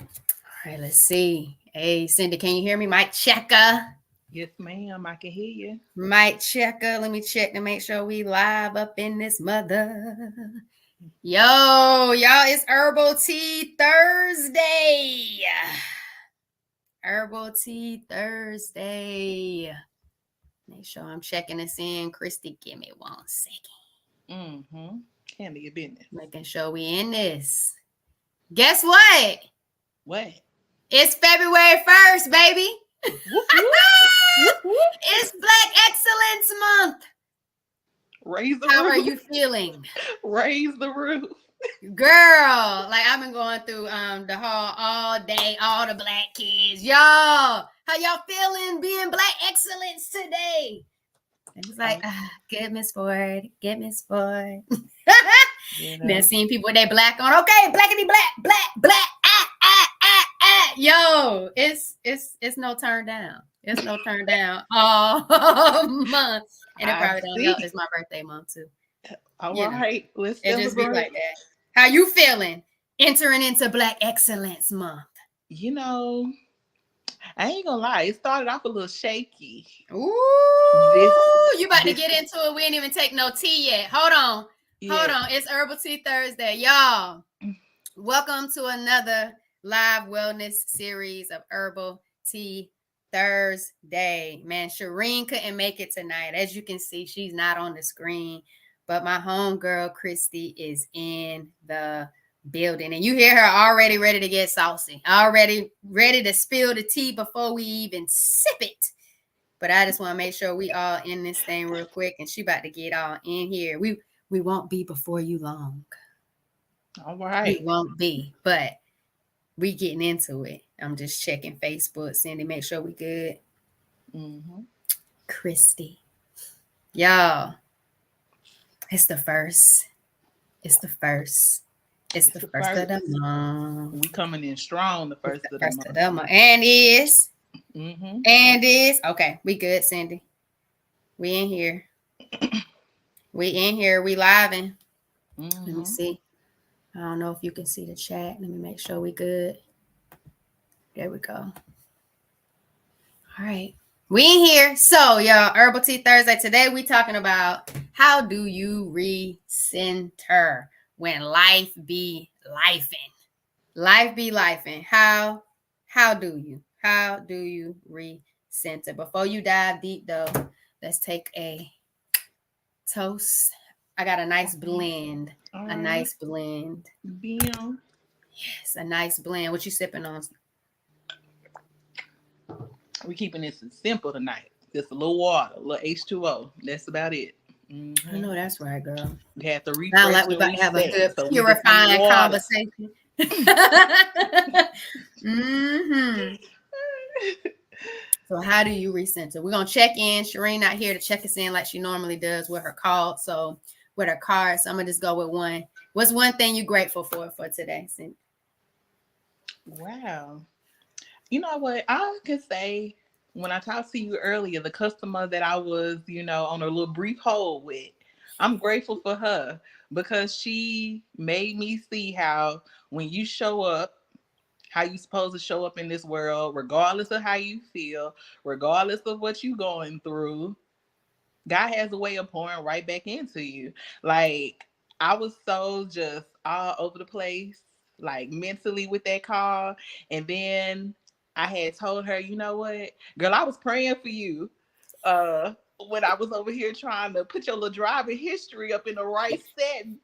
All right, let's see. Hey, Cindy, can you hear me? Mic checker. Yes, ma'am. I can hear you. Mic checker. Let me check to make sure we live up in this mother. Yo, y'all, it's Herbal Tea Thursday. Herbal Tea Thursday. Make sure I'm checking this in. Christy, give me 1 second. Mm-hmm. Handle your business. Making sure we in this. Guess what? What? It's February 1st, baby. Whoop whoop. Whoop whoop. It's Black Excellence Month. Raise the How are roof. you feeling? Raise the roof. Girl, like I've been going through the hall all day, all the black kids. Y'all, how y'all feeling being Black Excellence today? And it's like, good Miss Ford, good Miss Ford. You Then know. seeing people with their black on. Okay, blackity black. Yo, it's no turn down. It's no turn down all month. And it I probably don't help. see. It's my birthday month too. All You know, right. Let's it just be celebrate. like that. How you feeling? Entering into Black Excellence Month. You know, I ain't gonna lie. It started off a little shaky. This, Ooh, you about to this, get into it. We ain't even take no tea yet. Hold on. Hold yeah. on. It's Herbal Tea Thursday. Y'all, welcome to another live wellness series of Herbal Tea Thursday. Man, Shireen couldn't make it tonight. As you can see, she's not on the screen. But my homegirl, Christy, is in the building. And you hear her already ready to get saucy. Already ready to spill the tea before we even sip it. But I just want to make sure we all in this thing real quick. And she about to get all in here. We won't be before you long. All We right. won't be. But we getting into it. I'm just checking Facebook, Cindy, make sure we good. Mm-hmm. Christy. Y'all, it's the first. It's the first. It's It's the the first of first. the month. We coming in strong the It's first the of the first of month. the month. And is. Mm-hmm. And is. Okay, we good, Cindy. We in here. We in here. We living. Let me Mm-hmm. see. I don't know if you can see the chat. Let me make sure we good. There we go. All right. We in here. So, y'all, Herbal Tea Thursday. Today we talking about how do you recenter when life be lifing. Life be lifing. How do you? How do you recenter? Before you dive deep though, let's take a toast. I got a nice blend. All A right. nice blend. Bam. Yes, a nice blend. What you sipping on? We keeping this simple tonight. Just a little water, a little H2O. That's about it. I Mm-hmm. know that's right, girl. We had to Sound like refresh we and about to have a reset. good So we just need purifying water. conversation. Mm-hmm. So how do you recenter? We're gonna check in. Shireen not here to check us in like she normally does with her call. So with her card. So I'm gonna just go with one. What's one thing you grateful for today? Wow. You know what? I could say when I talked to you earlier, the customer that I was, on a little brief hold with, I'm grateful for her because she made me see how when you show up, how you supposed to show up in this world, regardless of how you feel, regardless of what you going through, God has a way of pouring right back into you. Like I was so just all over the place, like mentally with that call. And then I had told her, you know what, girl, I was praying for you. Uh when I was over here trying to put your little driving history up in the right setting.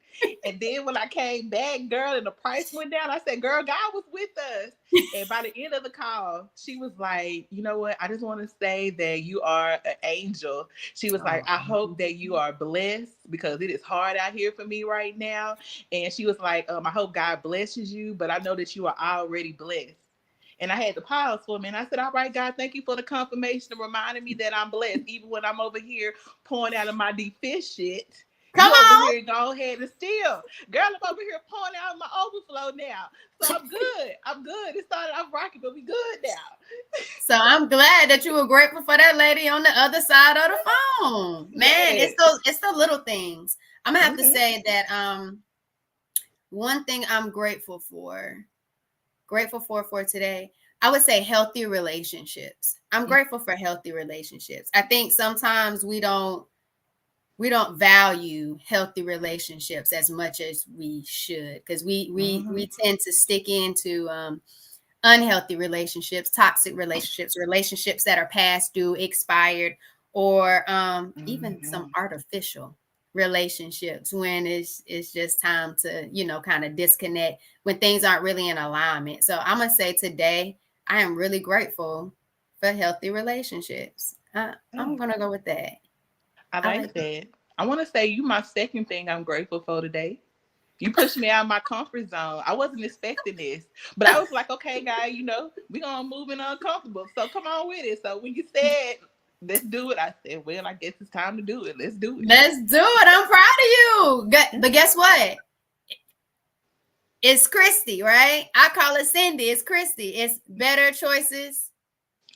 And then when I came back, girl, and the price went down, I said, girl, God was with us. And by the end of the call, she was like, you know what? I just want to say that you are an angel. She was like, I hope that you are blessed because it is hard out here for me right now. And she was like, I hope God blesses you, but I know that you are already blessed. And I had to pause for a minute. I said, all right, God, thank you for the confirmation of reminding me that I'm blessed. Even when I'm over here pouring out of my deficient, Come you over on. here go ahead and still. Girl, I'm over here pouring out my overflow now. So I'm good. I'm good. It started off rocky, but we good now. So I'm glad that you were grateful for that lady on the other side of the phone. Man, Yes. it's the little things. I'm gonna have to Mm-hmm. say that one thing I'm grateful for grateful for today, I would say healthy relationships. I'm grateful for healthy relationships. I think sometimes we don't value healthy relationships as much as we should, because we tend to stick into unhealthy relationships, toxic relationships, relationships that are past due, expired, or even some artificial relationships when it's just time to, kind of disconnect when things aren't really in alignment. So I'm gonna say today I am really grateful for healthy relationships. I'm gonna go with that. I I like like that. that. I want to say you my second thing I'm grateful for today. You pushed me out of my comfort zone. I wasn't expecting this, but I was like, okay, guy, we gonna move in uncomfortable. So come on with it. So when you said let's do it, I said, well, I guess it's time to do it. Let's do it. Let's do it. I'm proud of you. But Yeah. guess what? It's Christy, right? I call it Cindy. It's Christy. It's better choices.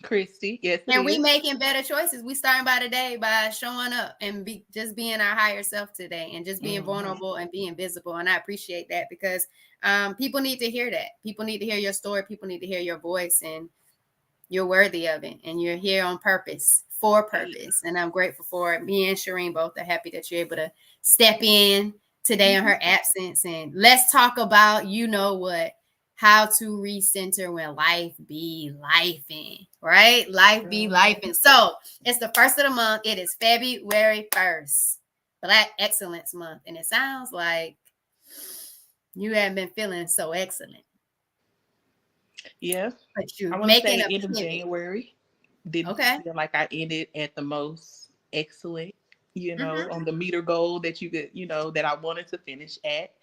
Christy, yes, it And we is. making better choices. We starting by today by showing up and just being our higher self today and just being Mm-hmm. vulnerable and being visible. And I appreciate that because people need to hear that. People need to hear your story. People need to hear your voice, and you're worthy of it. And you're here on purpose, for purpose. And I'm grateful for it. Me and Shireen both are happy that you're able to step in today in her absence. And let's talk about, what, how to recenter when life be lifing, right? Life be lifing. So it's the first of the month. It is February 1st, Black Excellence Month. And it sounds like you haven't been feeling so excellent, Yeah. but I you're want to making say a end of pivot. January didn't Okay. feel like I ended at the most excellent, Mm-hmm. on the meter goal that you could, that I wanted to finish at.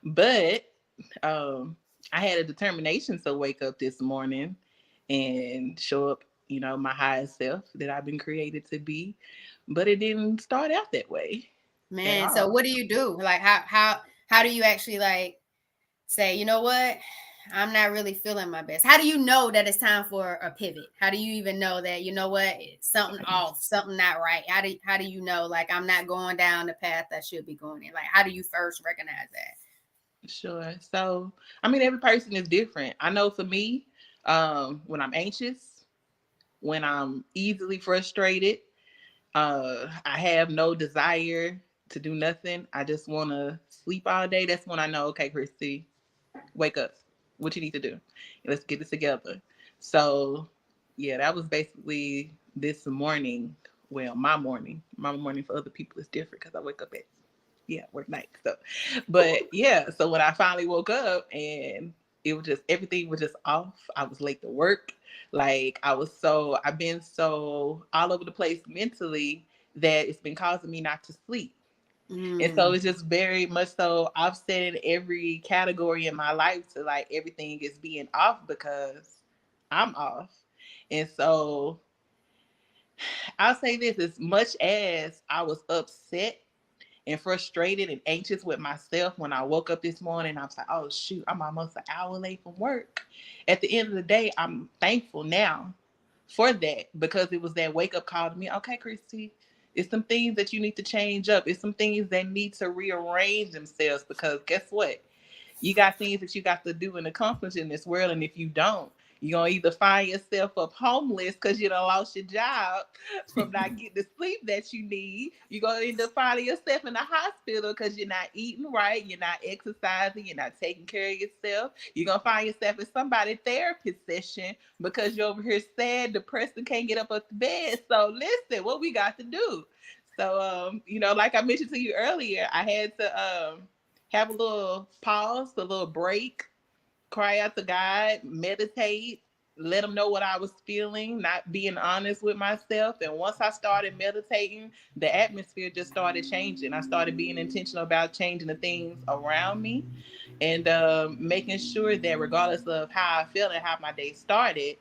But um, I had a determination to wake up this morning and show up, my highest self that I've been created to be. But it didn't start out that way at Man, so all. what do you do? Like how do you actually like say, you know what? I'm not really feeling my best. How do you know that it's time for a pivot? How do you even know that, you know what, it's something off, something not right? How do you know like I'm not going down the path I should be going in? Like how do you first recognize that? Sure. So, I mean, every person is different. I know for me, when I'm anxious, when I'm easily frustrated, I have no desire to do nothing. I just want to sleep all day. That's when I know, okay, Christy, wake up. What you need to do? Let's get it together. So, yeah, that was basically this morning. Well, my morning. My morning for other people is different because I wake up at work night. So, but yeah, so when I finally woke up and it was just everything was just off. I was late to work. Like I've been so all over the place mentally that it's been causing me not to sleep. And so Mm, it's just very much so offset in every category in my life to like everything is being off because I'm off. And so I'll say this, as much as I was upset and frustrated and anxious with myself when I woke up this morning, I was like, oh shoot, I'm almost an hour late from work. At the end of the day, I'm thankful now for that because it was that wake up call to me. Okay, Christy, it's some things that you need to change up. It's some things that need to rearrange themselves because guess what? You got things that you got to do and accomplish in this world. And if you don't, you're going to either find yourself up homeless because you done lost your job from not getting the sleep that you need. You're going to end up finding yourself in the hospital because you're not eating right. You're not exercising. You're not taking care of yourself. You're going to find yourself in somebody's therapist session because you're over here sad, depressed, and can't get up out the bed. So listen, what we got to do? So, like I mentioned to you earlier, I had to have a little pause, a little break, cry out to God, meditate, let him know what I was feeling, not being honest with myself. And once I started meditating, the atmosphere just started changing. I started being intentional about changing the things around me and making sure that regardless of how I felt and how my day started,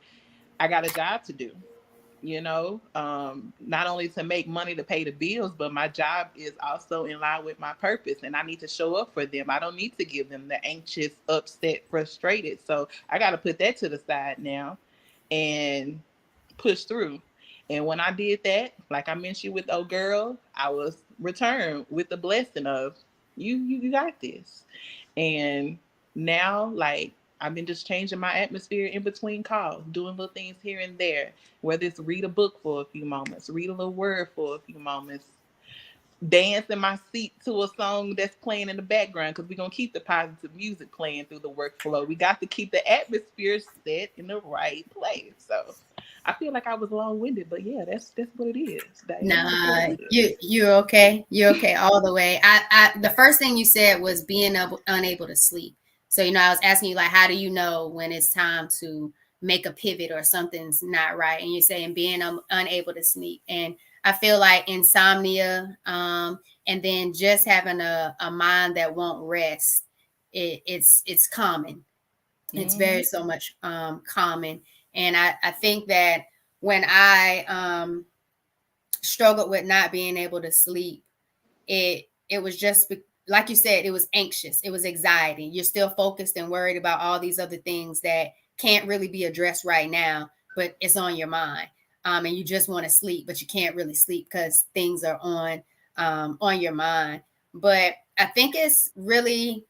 I got a job to do, not only to make money to pay the bills, but my job is also in line with my purpose and I need to show up for them. I don't need to give them the anxious, upset, frustrated. So I got to put that to the side now and push through. And when I did that, like I mentioned with old girl, I was returned with the blessing of you got this. And now, like, I've been just changing my atmosphere in between calls, doing little things here and there. Whether it's read a book for a few moments, read a little word for a few moments, dance in my seat to a song that's playing in the background, because we're going to keep the positive music playing through the workflow. We got to keep the atmosphere set in the right place. So I feel like I was long winded, but yeah, that's what it is. Diana, that's what Nah, it is. you're okay. You're okay all the way. I the first thing you said was being unable to sleep. So I was asking you like, how do you know when it's time to make a pivot or something's not right? And you're saying being unable to sleep. And I feel like insomnia, and then just having a mind that won't rest. It's common. It's Mm-hmm. very so much common. And I think that when I struggled with not being able to sleep, it was just like you said, it was anxious, it was anxiety. You're still focused and worried about all these other things that can't really be addressed right now, but it's on your mind. And you just want to sleep, but you can't really sleep because things are on your mind. But I think it's really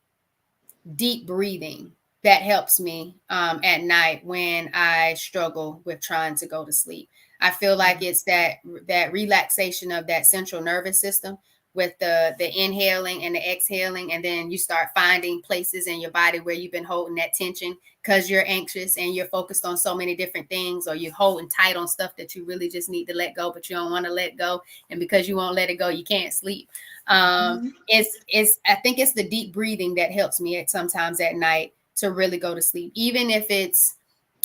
deep breathing that helps me at night when I struggle with trying to go to sleep. I feel like it's that relaxation of that central nervous system with the inhaling and the exhaling, and then you start finding places in your body where you've been holding that tension because you're anxious and you're focused on so many different things, or you're holding tight on stuff that you really just need to let go, but you don't want to let go, and because you won't let it go, you can't sleep. Mm-hmm. It's I think it's the deep breathing that helps me sometimes at night to really go to sleep, even if it's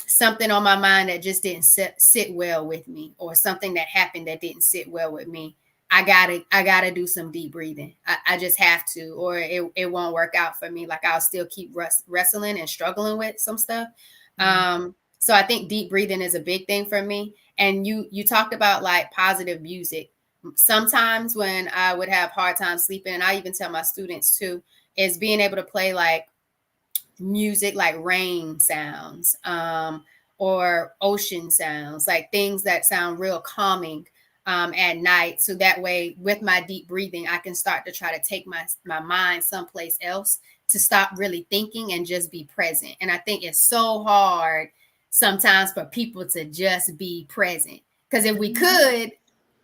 something on my mind that just didn't sit well with me, or something that happened that didn't sit well with me. I gotta do some deep breathing. I just have to, or it won't work out for me. Like I'll still keep wrestling and struggling with some stuff. So I think deep breathing is a big thing for me. And you talked about like positive music. Sometimes when I would have hard time sleeping, and I even tell my students too, is being able to play like music like rain sounds, or ocean sounds, like things that sound real calming at night. So that way, with my deep breathing, I can start to try to take my mind someplace else, to stop really thinking and just be present. And I think it's so hard sometimes for people to just be present, because if we Mm-hmm. could,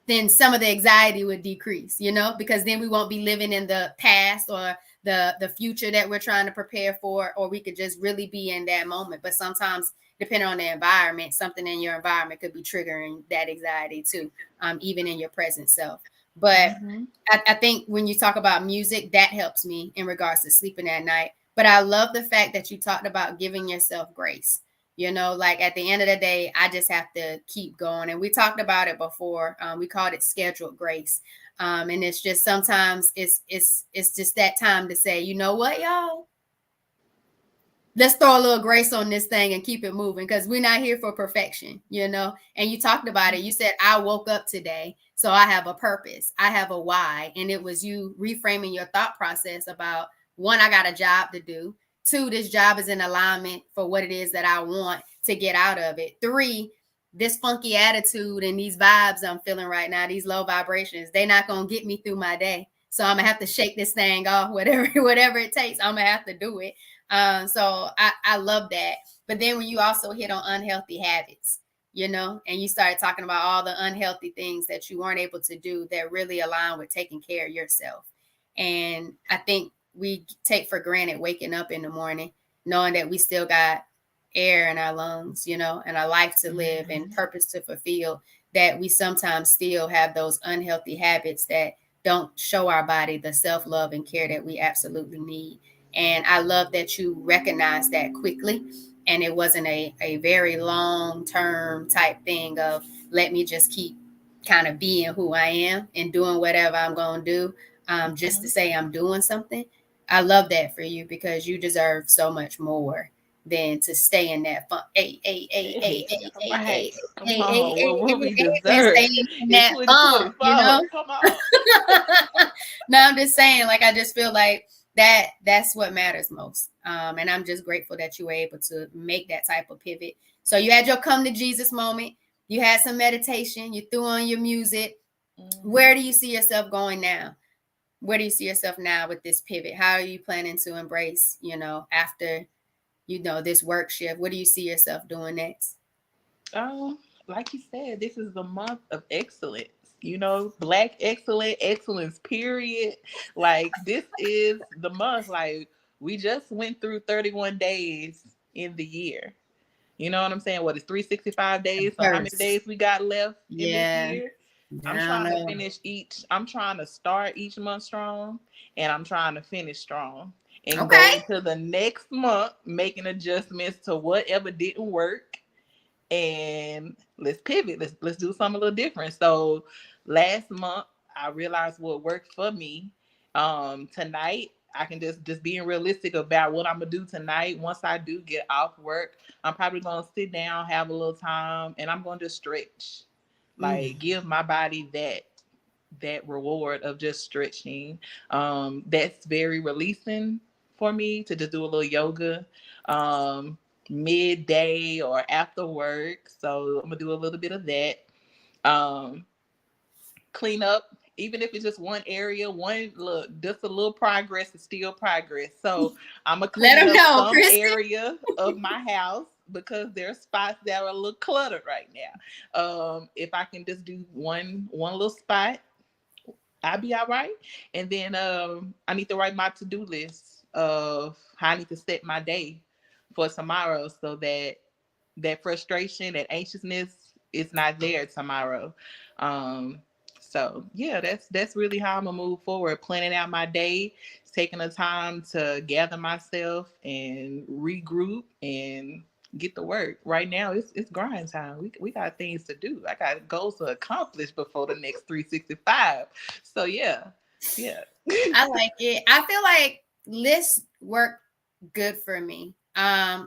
then some of the anxiety would decrease, because then we won't be living in the past or the future that we're trying to prepare for, or we could just really be in that moment. But sometimes, depending on the environment, something in your environment could be triggering that anxiety too, even in your present self. But Mm-hmm. I think when you talk about music, that helps me in regards to sleeping at night. But I love the fact that you talked about giving yourself grace. Like at the end of the day, I just have to keep going. And we talked about it before. We called it scheduled grace. And it's just sometimes it's just that time to say, you know what, y'all? Let's throw a little grace on this thing and keep it moving, because we're not here for perfection. And you talked about it. You said, I woke up today, so I have a purpose. I have a why. And it was you reframing your thought process about, one, I got a job to do. Two, this job is in alignment for what it is that I want to get out of it. Three, this funky attitude and these vibes I'm feeling right now, these low vibrations, they're not going to get me through my day. So I'm gonna have to shake this thing off, whatever it takes. I'm gonna have to do it. So I love that. But then when you also hit on unhealthy habits, and you started talking about all the unhealthy things that you weren't able to do that really align with taking care of yourself. And I think we take for granted waking up in the morning, knowing that we still got air in our lungs, and a life to live and Mm-hmm. purpose to fulfill, that we sometimes still have those unhealthy habits that don't show our body the self-love and care that we absolutely need. And I love that you recognize that quickly. And it wasn't a very long term type thing of, let me just keep kind of being who I am and doing whatever I'm going to do, just to Mm-hmm. say I'm doing something. I love that for you, because you deserve so much more than to stay in that fun. Hey, hey, hey, hey, Hey, hey, all hey, right. hey, Come hey, hey, on. hey, What hey, we hey, and deserve stay in in that funk, 2024. Come on. No, I'm just saying, like, I just feel like that's what matters most. And I'm just grateful that you were able to make that type of pivot. So you had your come to Jesus moment, you had some meditation, you threw on your music. Mm-hmm. Where do you see yourself going now? Where do you see yourself now with this pivot? How are you planning to embrace, after this work shift? What do you see yourself doing next? Like you said, this is the month of excellence. Black excellence, period. Like, this is the month. Like, we just went through 31 days in the year. You know what I'm saying? What is 365 days? So how many First. days we got left in this Yeah. year? I'm I don't trying to know. finish I'm trying to start each month strong, and I'm trying to finish strong and go Okay. into the next month making adjustments to whatever didn't work, and let's pivot. Let's do something a little different. So last month I realized what worked for me. Tonight I can just being realistic about what I'm gonna do tonight. Once I do get off work, I'm probably gonna sit down, have a little time, and I'm gonna just stretch. Like, Mm. give my body that reward of just stretching. That's very releasing for me to just do a little yoga. Midday or after work. So I'm gonna do a little bit of that. Um, Clean up, even if it's just one area, one look, just a little progress is still progress. So I'm gonna Let clean them up know, some Christy. area of my house because there are spots that are a little cluttered right now. If I can just do one little spot, I'll be all right. And then I need to write my to-do list of how I need to set my day for tomorrow so that frustration, that anxiousness is not there tomorrow. Um, so yeah, that's really how I'm gonna move forward. Planning out my day, taking the time to gather myself and regroup and get to work. Right now, it's grind time. We got things to do. I got goals to accomplish before the next 365. So yeah, yeah. I like it. I feel like lists work good for me.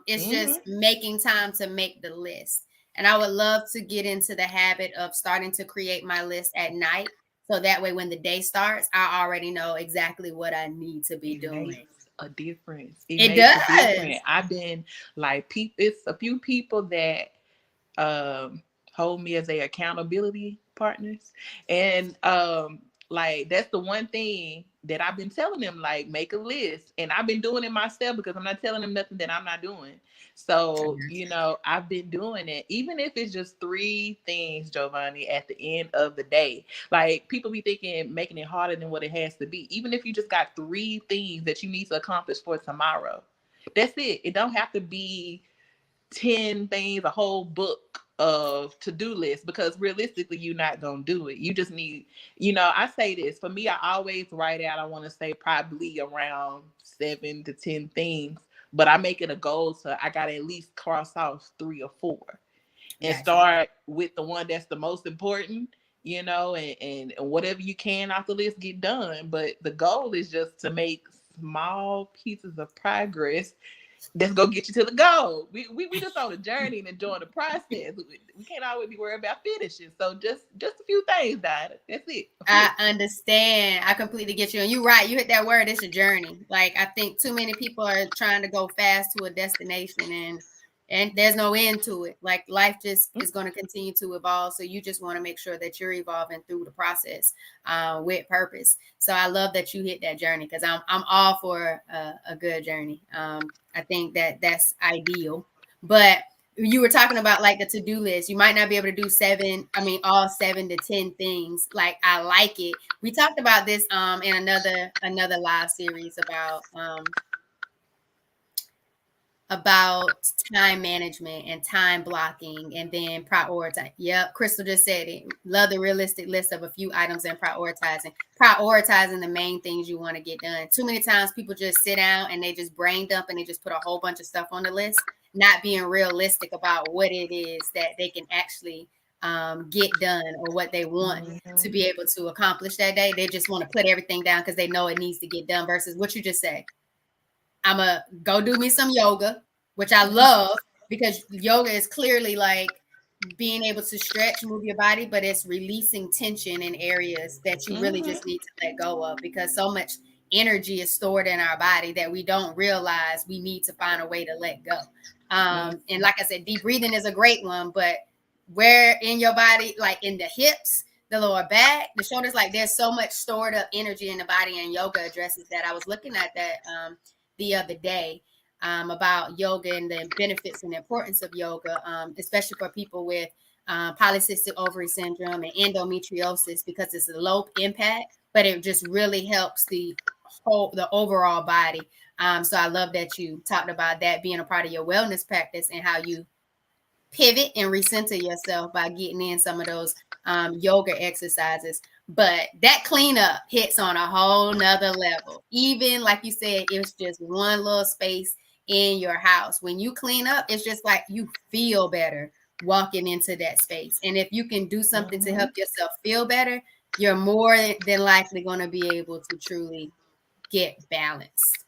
It's just Hmm. making time to make the list. And I would love to get into the habit of starting to create my list at night. So that way when the day starts, I already know exactly what I need to be It doing. makes a difference. It It makes a difference. does. I've been like, it's a few people that hold me as a accountability partners, and like, that's the one thing that I've been telling them, like, make a list, and I've been doing it myself because I'm not telling them nothing that I'm not doing. So I've been doing it, even if it's just three things, Jovonnie, at the end of the day. Like, people be thinking making it harder than what it has to be. Even if you just got three things that you need to accomplish for tomorrow, that's it. It don't have to be 10 things, a whole book of to-do lists, because realistically you're not gonna do it. You just need, I say this, for me, I always write out, I want to say probably around 7 to 10 things, but I make it a goal, so I gotta at least cross off 3 or 4 and Got you. start with the one that's the most important, and whatever you can off the list get done. But the goal is just to make small pieces of progress that's gonna get you to the goal. We just on a journey and enjoying the process. We can't always be worried about finishing. So just a few things, Dinah. That's it. A few. I understand. I completely get you. And you're right. You hit that word. It's a journey. Like, I think too many people are trying to go fast to a destination, and there's no end to it. Like, life just is going to continue to evolve. So you just want to make sure that you're evolving through the process with purpose. So I love that you hit that journey, because I'm all for a good journey. I think that that's ideal. But you were talking about like the to-do list. You might not be able to do all 7 to 10 things. Like, I like it. We talked about this in another live series about time management and time blocking, and then prioritize. Yep, Crystal just said it. Love the realistic list of a few items and prioritizing the main things you want to get done. Too many times people just sit down and they just brain dump and they just put a whole bunch of stuff on the list, not being realistic about what it is that they can actually get done, or what they want to Mm-hmm. be able to accomplish that day. They just want to put everything down because they know it needs to get done, versus what you just said. I'm gonna go do me some yoga, which I love, because yoga is clearly like being able to stretch, move your body, but it's releasing tension in areas that you really just Mm-hmm. need to let go of, because so much energy is stored in our body that we don't realize we need to find a way to let go. And like I said, deep breathing is a great one, but where in your body, like in the hips, the lower back, the shoulders, like there's so much stored up energy in the body, and yoga addresses that. I was looking at that the other day. about yoga and the benefits and the importance of yoga, especially for people with polycystic ovary syndrome and endometriosis, because it's a low impact, but it just really helps the overall body. So I love that you talked about that being a part of your wellness practice and how you pivot and recenter yourself by getting in some of those yoga exercises. But that cleanup hits on a whole nother level. Even like you said, it's just one little space in your house. When you clean up, it's just like you feel better walking into that space. And if you can do something to help yourself feel better, you're more than likely going to be able to truly get balanced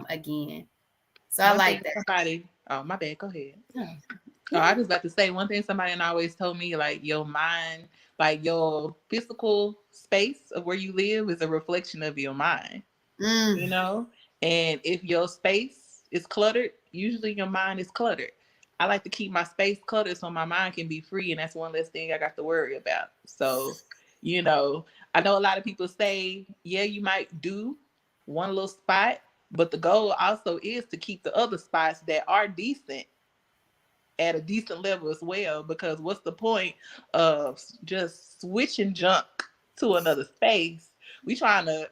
again. So I One thing like that. somebody, oh, my bad, go ahead. Yeah. Oh, I just about to say one thing somebody always told me, like your mind, like your physical space of where you live is a reflection of your mind, you Mm. know? And if your space is cluttered, usually your mind is cluttered. I like to keep my space cluttered so my mind can be free, and that's one less thing I got to worry about. So, you know, I know a lot of people say, yeah, you might do one little spot, but the goal also is to keep the other spots that are decent at a decent level as well, because what's the point of just switching junk to another space? We trying to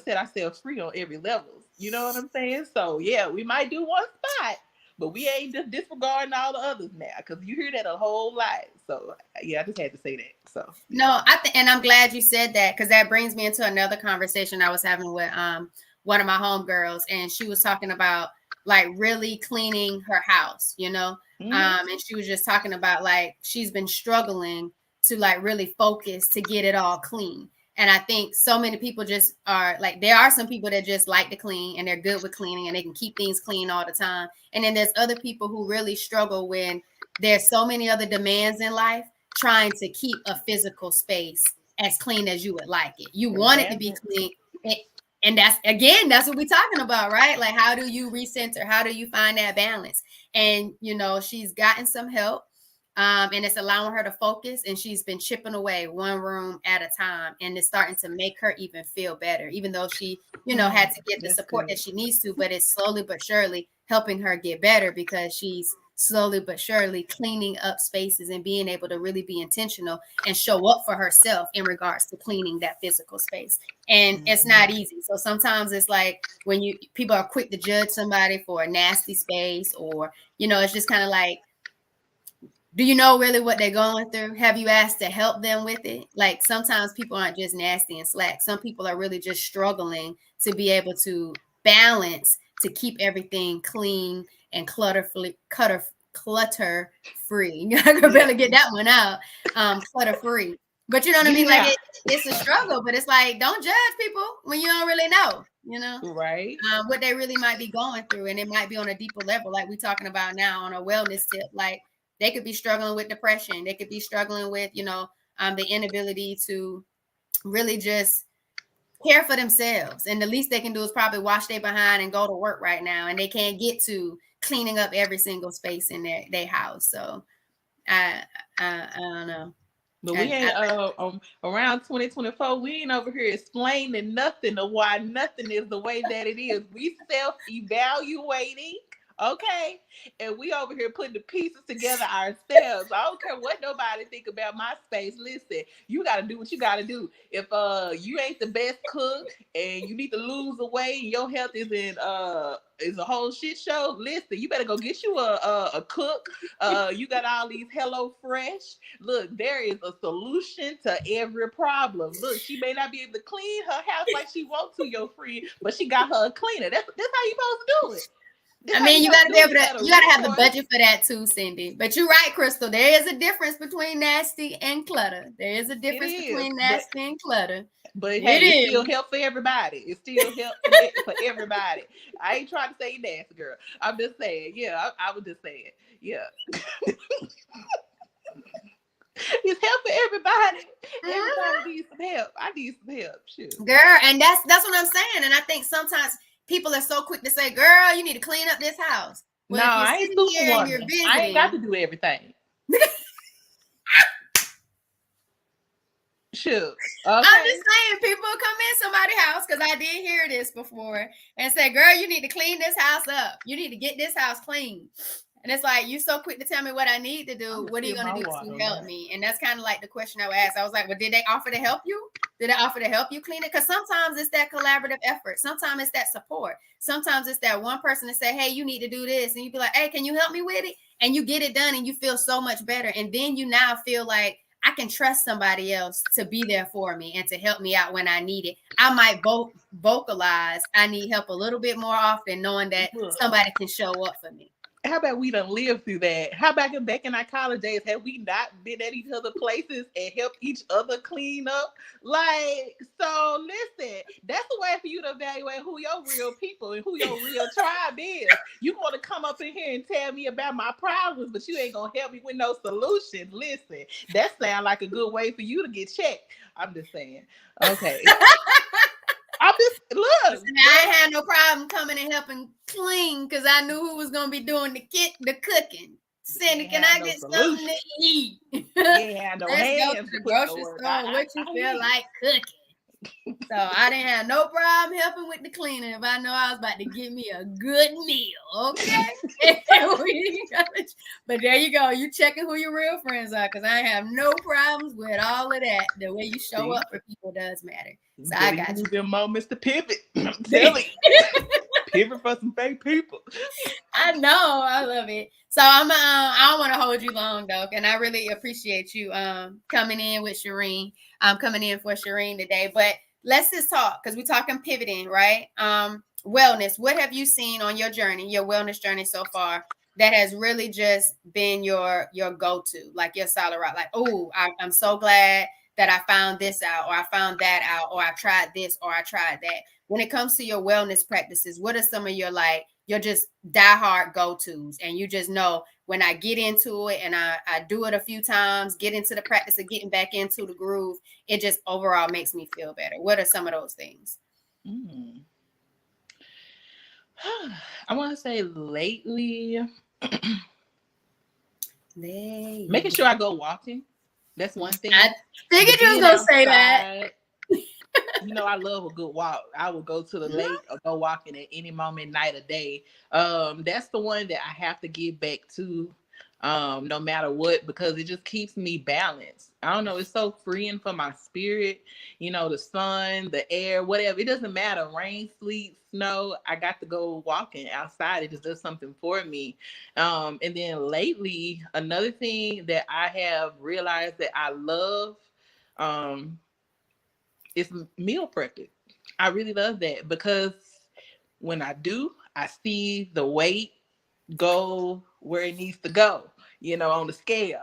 set ourselves free on every level, you know what I'm saying? So yeah, we might do one spot, but we ain't just disregarding all the others now, because you hear that a whole lot. So yeah, I just had to say that. So yeah. No, and I'm glad you said that, because that brings me into another conversation I was having with one of my homegirls, and she was talking about like really cleaning her house, and she was just talking about like she's been struggling to like really focus to get it all clean. And I think so many people just are like, there are some people that just like to clean and they're good with cleaning and they can keep things clean all the time. And then there's other people who really struggle when there's so many other demands in life, trying to keep a physical space as clean as you would like it. You want it to be clean. And that's what we're talking about, right? Like, how do you recenter? How do you find that balance? And, she's gotten some help, and it's allowing her to focus, and she's been chipping away one room at a time, and it's starting to make her even feel better, even though she, had to get the support that she needs to, but it's slowly but surely helping her get better, because she's slowly but surely cleaning up spaces and being able to really be intentional and show up for herself in regards to cleaning that physical space. And it's not easy. So sometimes it's like when people are quick to judge somebody for a nasty space, or, it's just kind of like, do you know really what they're going through? Have you asked to help them with it? Like, sometimes people aren't just nasty and slack. Some people are really just struggling to be able to balance, to keep everything clean and clutter free. I could barely get that one out. Clutter free. But you know what I mean? Like, it's a struggle, but it's like, don't judge people when you don't really know, Right. what they really might be going through. And it might be on a deeper level, like we're talking about now on a wellness tip. Like, they could be struggling with depression. They could be struggling with, the inability to really just care for themselves. And the least they can do is probably wash their behind and go to work right now. And they can't get to cleaning up every single space in their house. So I don't know. But we ain't around 2024. We ain't over here explaining nothing of why nothing is the way that it is. We self-evaluating, okay, and we over here putting the pieces together ourselves. I don't care what nobody think about my space. Listen, you got to do what you got to do. If you ain't the best cook and you need to lose the weight and your health is a whole shit show, listen, you better go get you a cook. You got all these Hello Fresh. Look, there is a solution to every problem. Look, she may not be able to clean her house like she wants to, your friend, but she got her a cleaner. That's how you supposed to do it. I mean, you got to be able to, you got to have the budget for that too, Cindy. But you're right, Crystal. There is a difference between nasty and clutter. There is a difference between nasty and clutter. But hey, it still help for everybody. It still help for everybody. I ain't trying to say you nasty, girl. I'm just saying, yeah, I was just saying, yeah. It's help for everybody. Everybody needs some help. I need some help, shoot. Girl, and that's what I'm saying. And I think sometimes people are so quick to say, girl, you need to clean up this house. Well, no, I ain't Superwoman. I ain't got to do everything. Shoot. I'm Okay. just saying, people come in somebody's house because I did hear this before and say, "Girl, you need to clean this house up. You need to get this house clean." And it's like, you so quick to tell me what I need to I'm do. gonna What are you sip going to my do water to on help that. me? And that's kind of like the question I would ask. I was like, well, did they offer to help you? Did they offer to help you clean it? Because sometimes it's that collaborative effort. Sometimes it's that support. Sometimes it's that one person to say, hey, you need to do this. And you be like, hey, can you help me with it? And you get it done and you feel so much better. And then you now feel like I can trust somebody else to be there for me and to help me out when I need it. I might vocalize I need help a little bit more often, knowing that Look, somebody can show up for me. how about we done lived through that? How about back in our college days, have we not been at each other places and helped each other clean up? Like, so listen, that's the way for you to evaluate who your real people and who your real tribe is. You want to come up in here and tell me about my problems, but you ain't gonna help me with no solution. Listen, that sounds like a good way for you to get checked. I'm just saying. Okay. I'm just look, Listen, I ain't girl. had no problem coming and helping clean because I knew who was gonna be doing the cooking. But you Cindy, ain't can have I no get something solution. to eat? You ain't have no Let's go to hands to the put to grocery work. store. What you I hear feel you. like cooking? So I didn't have no problem helping with the cleaning if I know I was about to get me a good meal. Okay. But there you go. You checking who your real friends are because I have no problems with all of that. The way you show See, up for people does matter. you So I better got use you. them moments to pivot. I'm telling you, pivot for some fake people. I know, I love it. So I don't want to hold you long though, and I really appreciate you coming in with Shireen. I'm coming in for Shireen today, but let's just talk because we're talking pivoting, right? Wellness. What have you seen on your journey, your wellness journey so far, that has really just been your go to, like your solid rock? Like, oh, I'm so glad that I found this out, or I found that out, or I tried this, or I tried that. When it comes to your wellness practices, what are some of your like your just diehard go-tos? And you just know when I get into it and I do it a few times, get into the practice of getting back into the groove, it just overall makes me feel better. What are some of those things? Mm. I want to say lately, making Lady. sure I go walking. That's one I thing. figured But you was being gonna say that. outside, I love a good walk. I will go to the lake or go walking at any moment, night or day. That's the one that I have to get back to, no matter what, because it just keeps me balanced. I don't know, it's so freeing for my spirit. The sun, the air, whatever. It doesn't matter. Rain, sleet, snow. I got to go walking outside. It just does something for me. And then lately, another thing that I have realized that I love. Um, it's meal prepping. I really love that because when I do, I see the weight go where it needs to go, on the scale.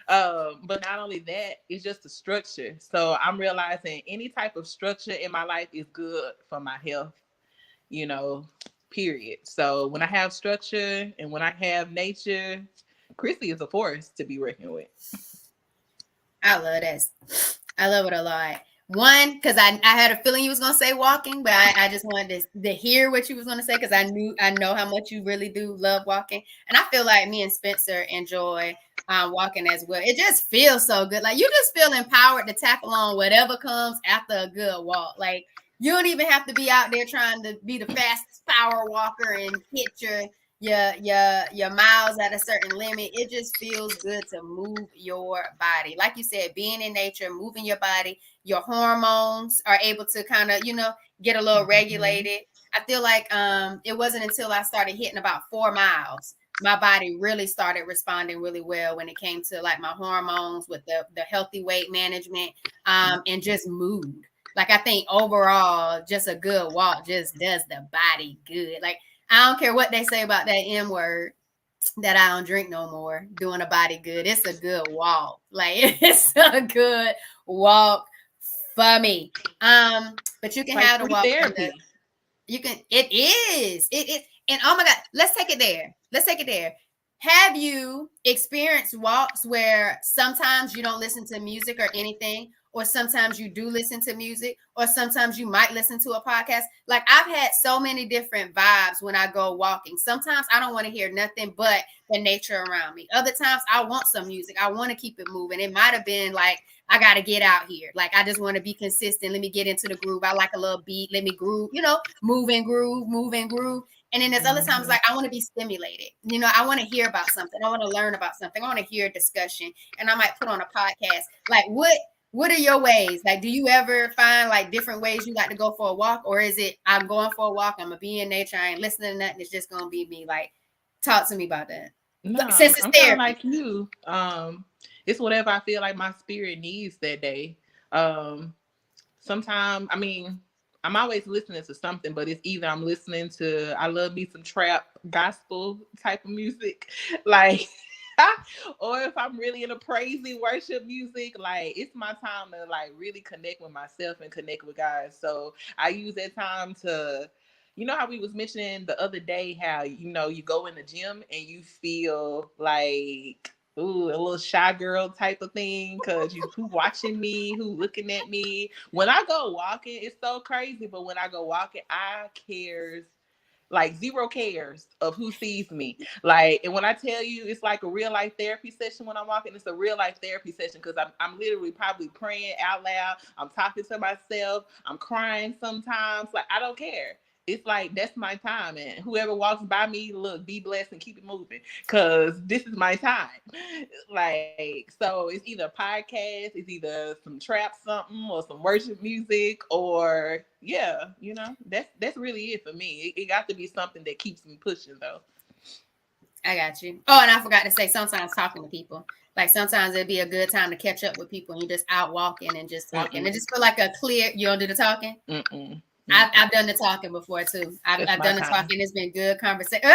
But not only that, it's just the structure. So I'm realizing any type of structure in my life is good for my health, you know, period. So when I have structure and when I have nature, Christy is a force to be reckoned with. I love this. I love it a lot. One, because I had a feeling you was gonna say walking, but I just wanted to hear what you was gonna say because I know how much you really do love walking. And I feel like me and Spencer enjoy walking as well. It just feels so good. Like you just feel empowered to tackle on whatever comes after a good walk. Like you don't even have to be out there trying to be the fastest power walker and hit your miles at a certain limit. It just feels good to move your body. Like you said, being in nature, moving your body, your hormones are able to kind of, get a little Mm-hmm. regulated. I feel like it wasn't until I started hitting about 4 miles, my body really started responding really well when it came to like my hormones with the healthy weight management and just mood. Like I think overall, just a good walk just does the body good. Like I don't care what they say about that M word that I don't drink no more. Doing a body good. It's a good walk. Like it's a good walk for me. But you It's can like have the free walk in the therapy. you can it is. It is. And oh my God, let's take it there. Let's take it there. Have you experienced walks where sometimes you don't listen to music or anything, or sometimes you do listen to music, or sometimes you might listen to a podcast. Like I've had so many different vibes when I go walking. Sometimes I don't want to hear nothing but the nature around me. Other times I want some music. I want to keep it moving. It might have been like, I got to get out here. Like I just want to be consistent. Let me get into the groove. I like a little beat. Let me groove, move and groove, move and groove. And then there's other times like I want to be stimulated. I want to hear about something. I want to learn about something. I want to hear a discussion. And I might put on a podcast. Like what are your ways? Like, do you ever find like different ways you like to go for a walk? Or is it I'm going for a walk, I'm gonna be in nature, I ain't listening to nothing, it's just gonna be me? Like, talk to me about that. No, Since it's I'm kind of therapy. like you. It's whatever I feel like my spirit needs that day. Sometimes, I mean, I'm always listening to something, but it's either I'm listening to, I love me some trap gospel type of music, like, or if I'm really in a praising worship music, like it's my time to like really connect with myself and connect with God. So I use that time to, how we was mentioning the other day, how, you go in the gym and you feel like, ooh, a little shy girl type of thing, because who watching me, who looking at me. When I go walking, it's so crazy, but when I go walking, I cares, like zero cares of who sees me. Like, and when I tell you it's like a real life therapy session when I'm walking, it's a real life therapy session, because I'm literally probably praying out loud, I'm talking to myself, I'm crying sometimes, like I don't care. It's like that's my time, and whoever walks by me, look, be blessed and keep it moving, because this is my time. Like, so it's either a podcast, it's either some trap something or some worship music, or yeah, that's really it for me. It got to be something that keeps me pushing though. I got you. Oh, and I forgot to say, sometimes talking to people. Like sometimes it'd be a good time to catch up with people and you're just out walking and just talking. Mm-mm. And just feel like a clear, you don't do the talking? Mm-mm. I've done the talking before too. That's I've my done the time. talking. It's been good conversation.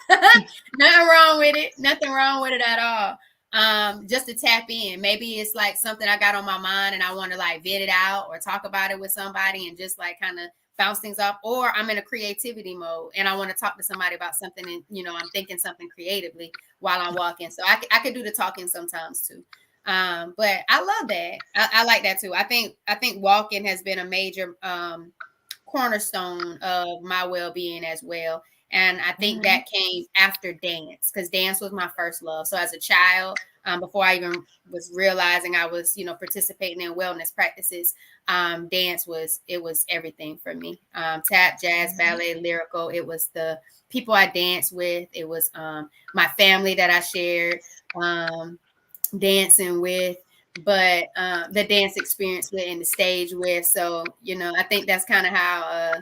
Nothing wrong with it. Nothing wrong with it at all. Just to tap in. Maybe it's like something I got on my mind and I want to like vet it out or talk about it with somebody and just like kind of bounce things off. Or I'm in a creativity mode and I want to talk to somebody about something, and I'm thinking something creatively while I'm walking. So I could do the talking sometimes too. But I love that. I like that too. I think walking has been a major cornerstone of my well-being as well. And I think that came after dance, because dance was my first love. So as a child, before I even was realizing I was, participating in wellness practices, dance was everything for me. Tap, jazz, ballet, lyrical. It was the people I danced with. It was my family that I shared dancing with, but the dance experience with and the stage with. So, I think that's kind of how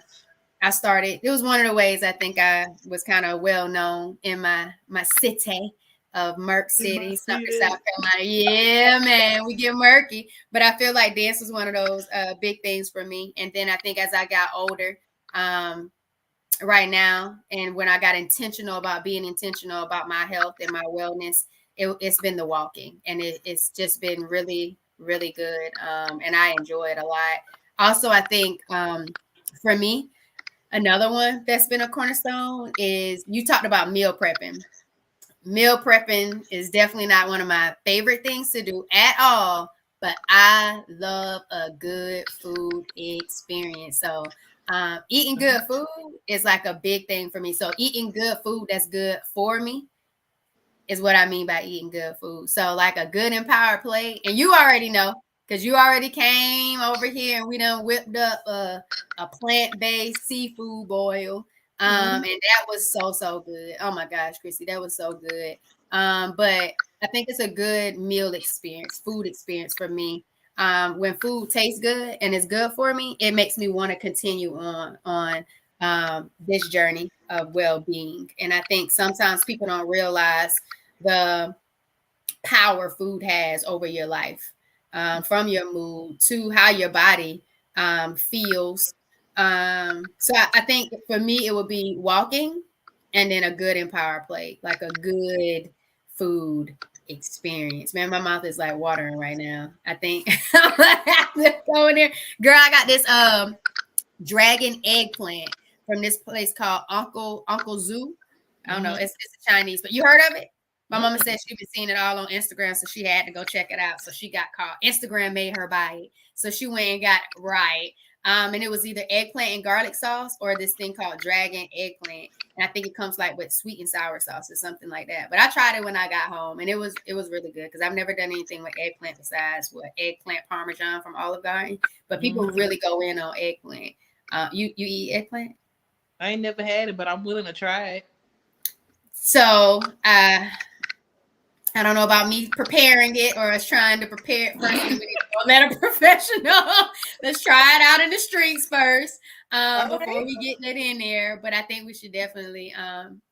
I started. It was one of the ways I think I was kind of well known in my city of Merck City, Sumter, South Carolina. Yeah, man, we get murky. But I feel like dance was one of those big things for me. And then I think as I got older, um, right now, and when I got intentional about being intentional about my health and my wellness, it's been the walking, and it's just been really, really good. And I enjoy it a lot. Also, I think for me, another one that's been a cornerstone is, you talked about meal prepping. Meal prepping is definitely not one of my favorite things to do at all, but I love a good food experience. So, eating good food is like a big thing for me. So, eating good food that's good for me is what I mean by eating good food. So, like a good empowered plate, and you already know because you already came over here and we done whipped up a plant-based seafood boil. And that was so good. Oh my gosh, Chrissy, that was so good. But I think it's a good meal experience, food experience for me. When food tastes good and is good for me, it makes me want to continue on this journey of well-being. And I think sometimes people don't realize the power food has over your life, from your mood to how your body feels. So I think for me, it would be walking and then a good empower plate, like a good food experience. Man, my mouth is like watering right now. I think I'm gonna have to go in there. Girl, I got this dragon eggplant from this place called Uncle Zoo. I don't know. It's Chinese, but you heard of it? My mama said she been seeing it all on Instagram, so she had to go check it out. So she got caught. Instagram made her buy it. So she went and got it right. And it was either eggplant and garlic sauce or this thing called dragon eggplant. And I think it comes like with sweet and sour sauce or something like that. But I tried it when I got home, and it was really good because I've never done anything with eggplant besides what eggplant parmesan from Olive Garden. But people really go in on eggplant. You eat eggplant? I ain't never had it, but I'm willing to try it. So I don't know about me preparing it or us trying to prepare it first. We need to go let a professional. Let's try it out in the streets first before we get that in there. But I think we should definitely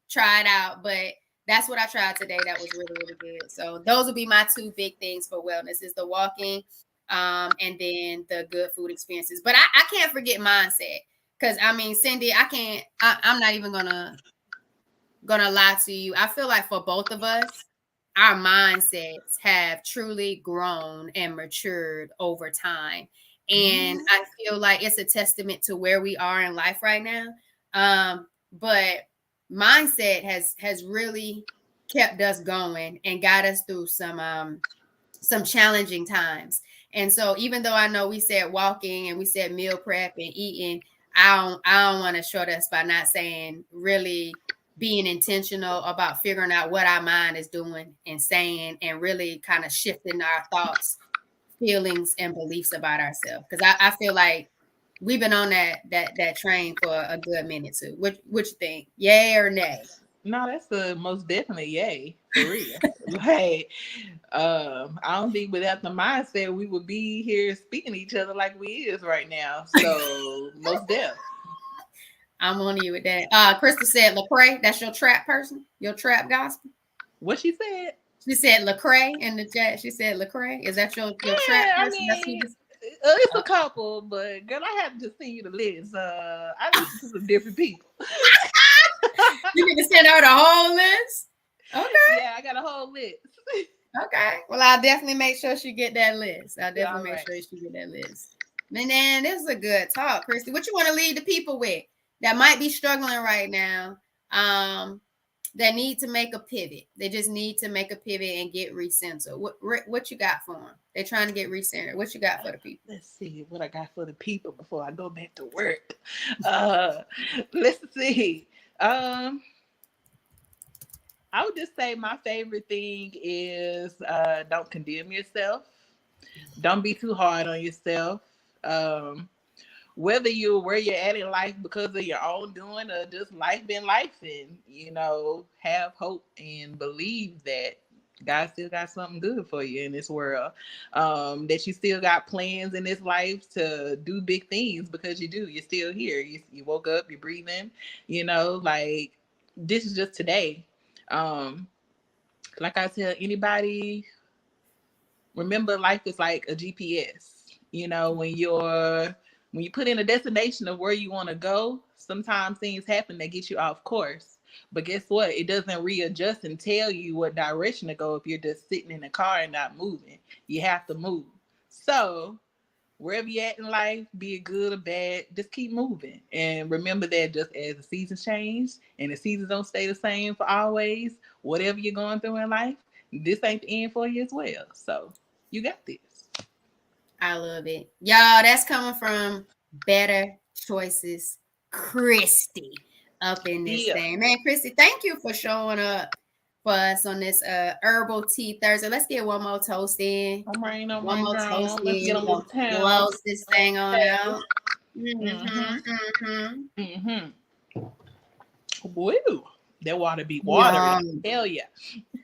try it out. But that's what I tried today. That was really, really good. So those would be my two big things for wellness is the walking and then the good food experiences. But I can't forget mindset. Because, I mean, Cindy, I'm not even gonna lie to you. I feel like for both of us, our mindsets have truly grown and matured over time. And I feel like it's a testament to where we are in life right now. But mindset has really kept us going and got us through some challenging times. And so even though I know we said walking and we said meal prep and eating, I don't want to short us by not saying really being intentional about figuring out what our mind is doing and saying and really kind of shifting our thoughts, feelings, and beliefs about ourselves. Because I feel like we've been on that train for a good minute too. What you think? Yay or nay? No, that's the most definitely yay for real. Like, I don't think without the mindset we would be here speaking to each other like we is right now. So most definitely. I'm on you with that. Krista said Lecrae, that's your trap person, your trap gospel. What she said? She said Lecrae in the chat. She said Lecrae. Is that your trap Yeah, person? I mean, it's a couple, but girl, I have to send you the list. I listen to some different people. You need to send her the whole list. Okay. Yeah, I got a whole list. Okay. Well, I'll definitely make sure she get that list. I'll definitely Right. make sure she get that list. Man, this is a good talk, Christy. What you want to leave the people with that might be struggling right now? That need to make a pivot. They just need to make a pivot and get recentered. What you got for them? They're trying to get recentered. What you got for the people? Let's see what I got for the people before I go back to work. Let's see. I would just say my favorite thing is don't condemn yourself. Don't be too hard on yourself. Whether you're where you're at in life because of your own doing or just life been life, and have hope and believe that God still got something good for you in this world. That you still got plans in this life to do big things because you do. You're still here. You woke up, you're breathing, like this is just today. Like I tell anybody, remember life is like a GPS. When you put in a destination of where you want to go, sometimes things happen that get you off course. But guess what? It doesn't readjust and tell you what direction to go if you're just sitting in the car and not moving. You have to move. So wherever you're at in life, be it good or bad, just keep moving. And remember that just as the seasons change and the seasons don't stay the same for always, whatever you're going through in life, this ain't the end for you as well. So you got this. I love it. Y'all, that's coming from Better Choices Christy up in this thing. Man, Christy, thank you for showing up for us on this herbal tea Thursday. Let's get one more toast in. One more toast in. Let's get a little close this thing on out. Woo. That water be watery. Hell yeah.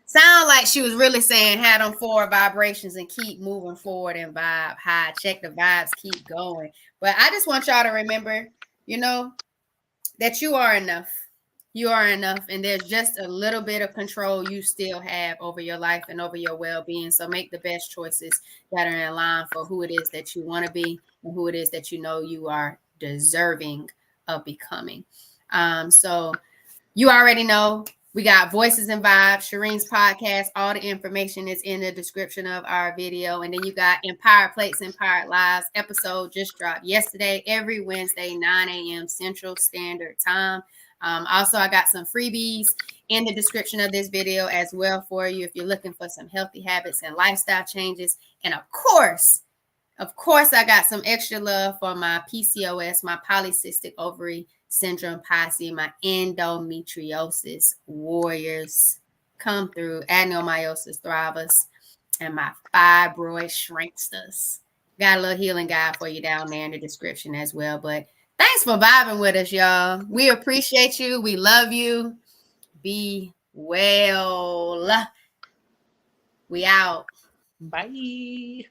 Sound like she was really saying had them 4 vibrations and keep moving forward and vibe high. Check the vibes, keep going. But I just want y'all to remember, that you are enough. You are enough. And there's just a little bit of control you still have over your life and over your well-being. So make the best choices that are in line for who it is that you want to be and who it is that you know you are deserving of becoming. So you already know we got Voices and Vibes, Shireen's podcast. All the information is in the description of our video. And then you got Empowered Plates, Empowered Lives episode just dropped yesterday, every Wednesday, 9 a.m. Central Standard Time. Also, I got some freebies in the description of this video as well for you if you're looking for some healthy habits and lifestyle changes. And of course, I got some extra love for my PCOS, my polycystic ovary syndrome posse, my endometriosis warriors. Come through, adenomyosis thrivers, and my fibroid shrinksters. Got a little healing guide for you down there in the description as well. But thanks for vibing with us, y'all. We appreciate you. We love you. Be well. We out. Bye.